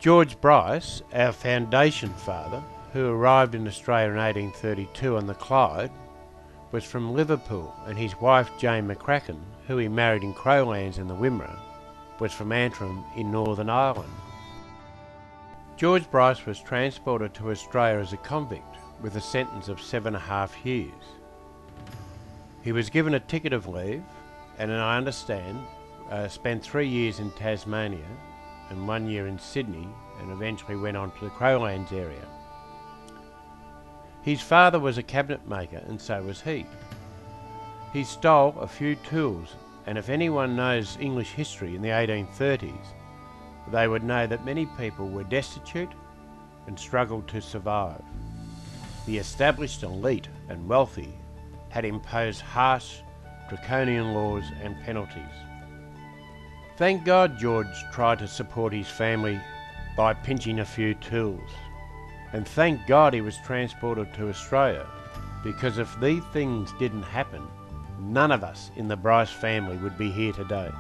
George Bryce, our foundation father, who arrived in Australia in 1832 on the Clyde, was from Liverpool, and his wife Jane McCracken, who he married in Crowlands in the Wimmera, was from Antrim in Northern Ireland. George Bryce was transported to Australia as a convict with a sentence of 7.5 years. He was given a ticket of leave and, I understand, spent 3 years in Tasmania and 1 year in Sydney, and eventually went on to the Crowlands area. His father was a cabinet maker, and so was he. He stole a few tools, and if anyone knows English history in the 1830s, they would know that many people were destitute and struggled to survive. The established elite and wealthy had imposed harsh, draconian laws and penalties. Thank God George tried to support his family by pinching a few tools. And thank God he was transported to Australia, because if these things didn't happen, none of us in the Bryce family would be here today.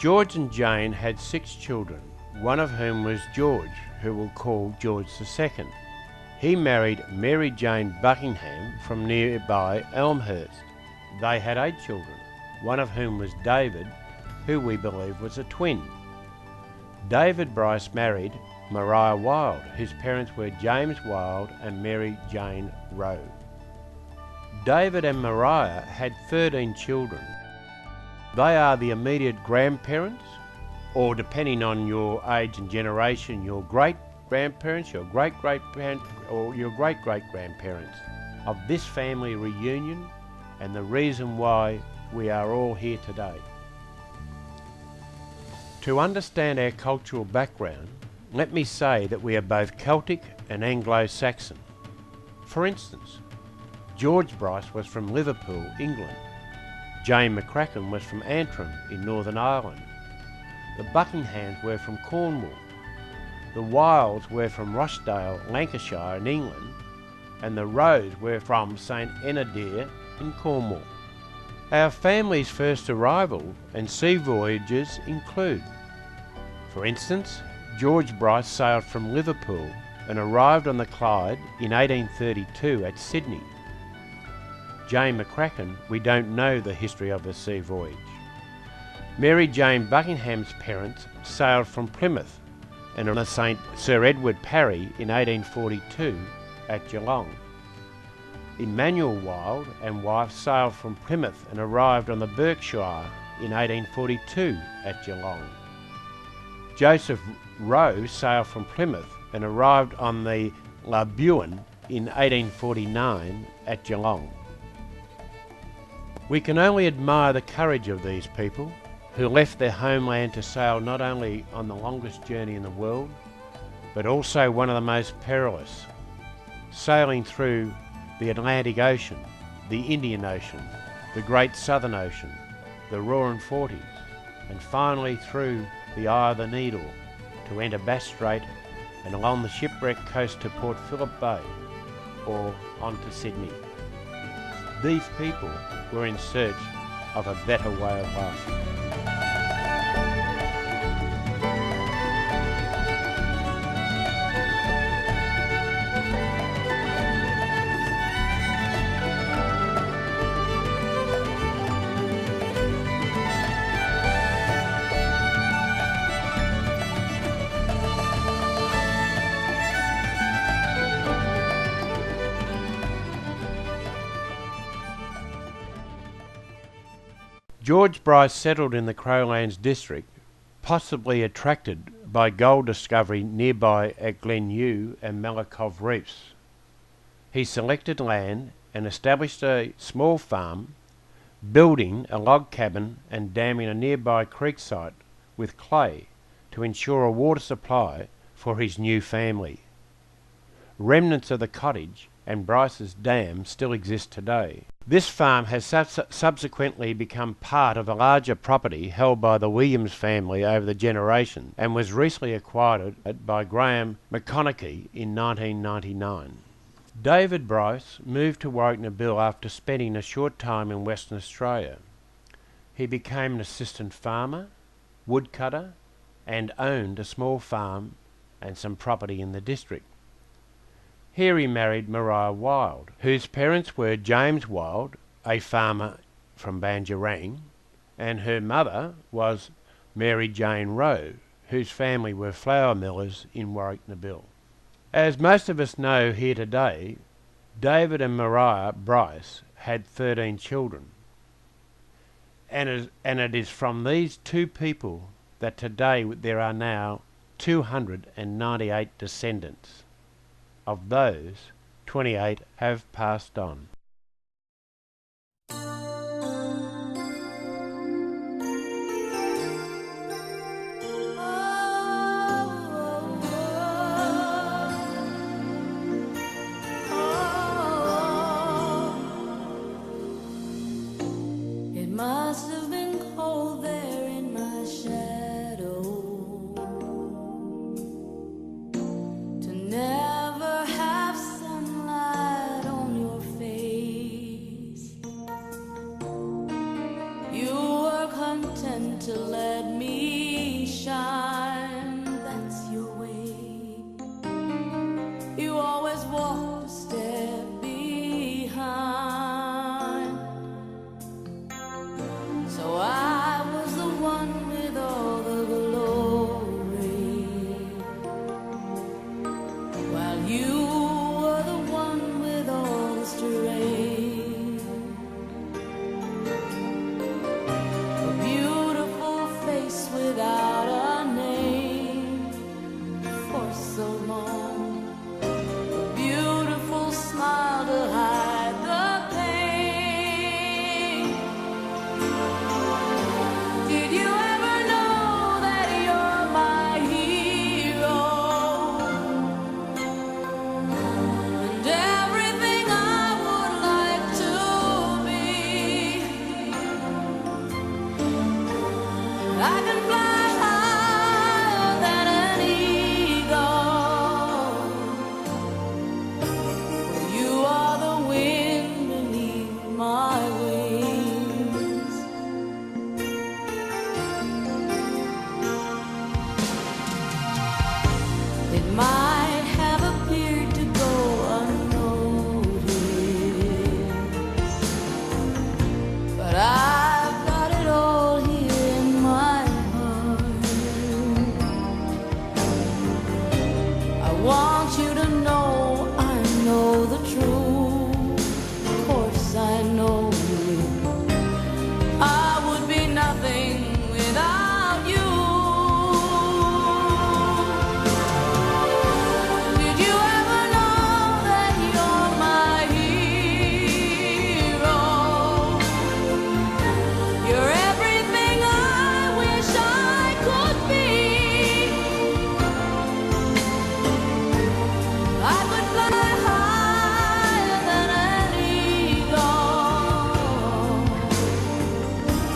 George and Jane had 6 children, one of whom was George, who we'll call George II. He married Mary Jane Buckingham from nearby Elmhurst. They had 8 children, one of whom was David, who we believe was a twin. David Bryce married Maria Wild, whose parents were James Wild and Mary Jane Rowe. David and Maria had 13 children. They are the immediate grandparents, or depending on your age and generation, your great-grandparents, your great-great-parents, or your great-great-grandparents of this family reunion, and the reason why we are all here today. To understand our cultural background, let me say that we are both Celtic and Anglo-Saxon. For instance, George Bryce was from Liverpool, England. Jane McCracken was from Antrim in Northern Ireland. The Buckinghams were from Cornwall. The Wilds were from Rochdale, Lancashire in England, and the Rowes were from St Enadere in Cornwall. Our family's first arrival and sea voyages include, for instance, George Bryce sailed from Liverpool and arrived on the Clyde in 1832 at Sydney. Jane McCracken, we don't know the history of the sea voyage. Mary Jane Buckingham's parents sailed from Plymouth and on the St Sir Edward Parry in 1842 at Geelong. Emmanuel Wild and wife sailed from Plymouth and arrived on the Berkshire in 1842 at Geelong. Joseph Rowe sailed from Plymouth and arrived on the Labuan in 1849 at Geelong. We can only admire the courage of these people who left their homeland to sail not only on the longest journey in the world, but also one of the most perilous, sailing through the Atlantic Ocean, the Indian Ocean, the Great Southern Ocean, the Roaring Forties, and finally through the Eye of the Needle to enter Bass Strait and along the shipwrecked coast to Port Phillip Bay or on to Sydney. These people were in search of a better way of life. George Bryce settled in the Crowlands district, possibly attracted by gold discovery nearby at Glenue and Malakoff Reefs. He selected land and established a small farm, building a log cabin and damming a nearby creek site with clay to ensure a water supply for his new family. Remnants of the cottage and Bryce's dam still exist today. This farm has subsequently become part of a larger property held by the Williams family over the generations and was recently acquired by Graham McConaughey in 1999. David Bryce moved to Warwick-Nabil after spending a short time in Western Australia. He became an assistant farmer, woodcutter and owned a small farm and some property in the district. Here he married Maria Wild, whose parents were James Wild, a farmer from Banjarang, and her mother was Mary Jane Rowe, whose family were flour millers in Warwick-Nabil. As most of us know here today, David and Maria Bryce had 13 children, and it is from these two people that today there are now 298 descendants. Of those, 28 have passed on. It must have been cold there in my shadow to never have sunlight on your face. You were content to let me shine, that's your way. You always walked a step behind. So I was the one with all the glory, while you were the one with all the strength. A beautiful face without a name for so long. A beautiful smile to hide the pain. Did you ever know that you're my hero? And everything I would like to be. I can fly higher than an eagle. You are the wind beneath my wings. It might have appeared to go unnoticed, but I've got it all here in my heart. I want you to know I know the truth. Of course I know you. I would be nothing without you. Did you ever know that you're my hero? You're everything I wish I could be. I could fly higher than an eagle.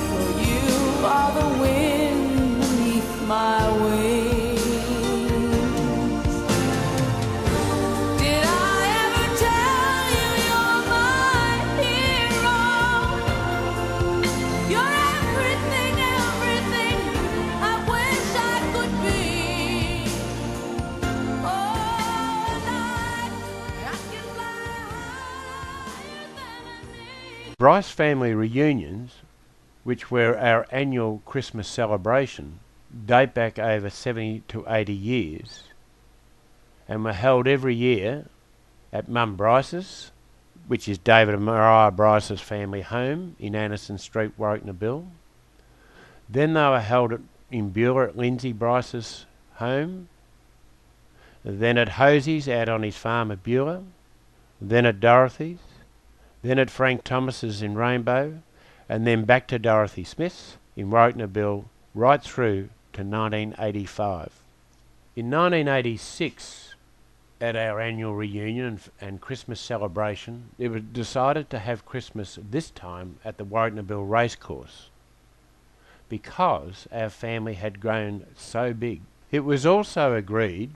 For you are the wind beneath my wings. Did I ever tell you you're my hero? You're everything, everything I wish I could be. Oh, and I can fly higher than an eagle. Bryce family reunions, which were our annual Christmas celebration, date back over 70 to 80 years and were held every year at Mum Bryce's, which is David and Maria Bryce's family home in Anderson Street, Warwick-Nabil. Then they were held in Beulah at Lindsay Bryce's home, then at Hosey's out on his farm at Beulah, then at Dorothy's, then at Frank Thomas's in Rainbow, and then back to Dorothy Smith's in Warwick-Nabil right through to 1985. In 1986, at our annual reunion and Christmas celebration, it was decided to have Christmas this time at the Warwick-Nabil Racecourse because our family had grown so big. It was also agreed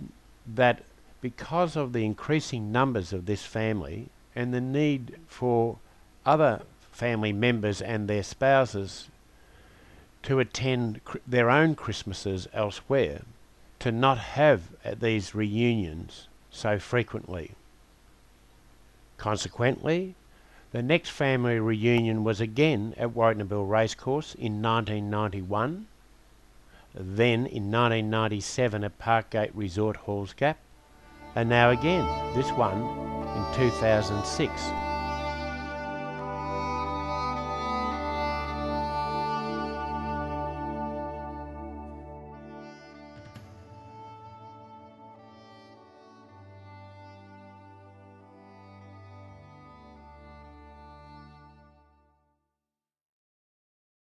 that because of the increasing numbers of this family and the need for other family members and their spouses to attend their own Christmases elsewhere to not have these reunions so frequently. Consequently, the next family reunion was again at Warrnambool Racecourse in 1991, then in 1997 at Parkgate Resort Halls Gap, and now again, this one in 2006.